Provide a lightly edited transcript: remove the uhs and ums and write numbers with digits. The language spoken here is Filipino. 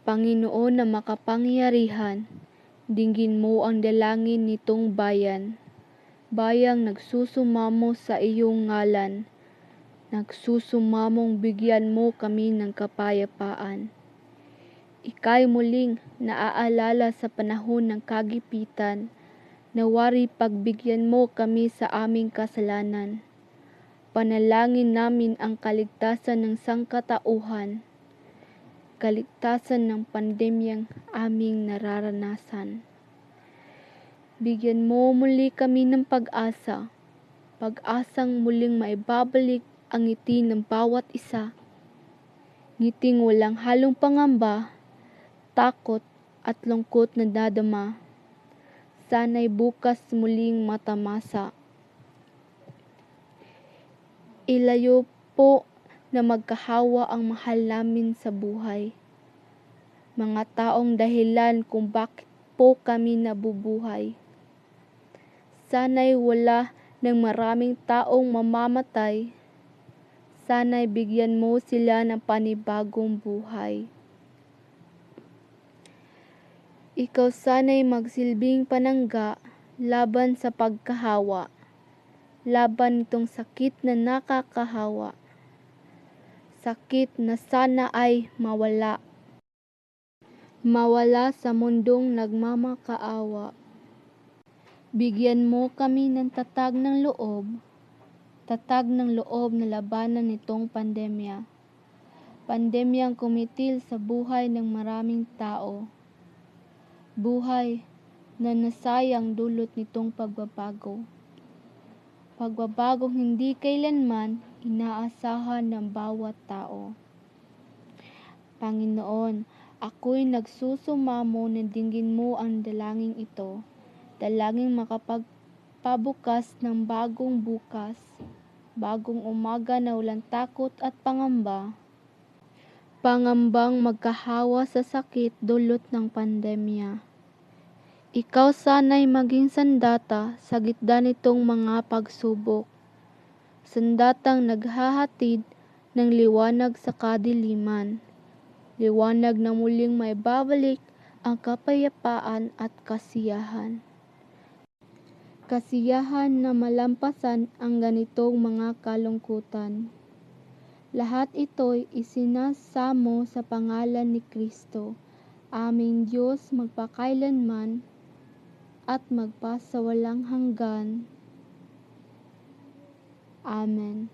Panginoon na makapangyarihan, dinggin mo ang dalangin nitong bayan. Bayang nagsusumamo sa iyong ngalan, nagsusumamong bigyan mo kami ng kapayapaan. Ika'y muling naaalala sa panahon ng kagipitan, nawari pagbigyan mo kami sa aming kasalanan. Panalangin namin ang kaligtasan ng sangkatauhan, kaligtasan ng pandemyang aming nararanasan. Bigyan mo muli kami ng pag-asa, pag-asang muling maibabalik ang ngiti ng bawat isa. Ngiting walang halong pangamba, takot at lungkot na dadama. Sana'y bukas muling matamasa. Ilayo po na magkahawa ang mahal namin sa buhay. Mga taong dahilan kung bakit po kami nabubuhay. Sana'y wala ng maraming taong mamamatay. Sana'y bigyan mo sila ng panibagong buhay. Ikaw sana'y magsilbing panangga laban sa pagkahawa, laban itong sakit na nakakahawa. Sakit na sana ay mawala. Mawala sa mundong nagmamakaawa. Bigyan mo kami ng tatag ng loob na labanan nitong pandemya. Pandemyang kumitil sa buhay ng maraming tao. Buhay na nasayang dulot nitong pagbabago. Pagbabagong hindi kailanman inaasahan ng bawat tao. Panginoon, ako'y nagsusumamo na dinggin mo ang dalangin ito. Dalangin makapagpabukas ng bagong bukas, bagong umaga na walang takot at pangamba. Pangambang magkahawa sa sakit dulot ng pandemya. Ikaw sana'y maging sandata sa gitna nitong mga pagsubok. Sandatang naghahatid ng liwanag sa kadiliman. Liwanag na muling maibabalik ang kapayapaan at kasiyahan. Kasiyahan na malampasan ang ganitong mga kalungkutan. Lahat ito'y isinasamo sa pangalan ni Kristo, aming Diyos magpakailanman at magpasawalang hanggan. Amen.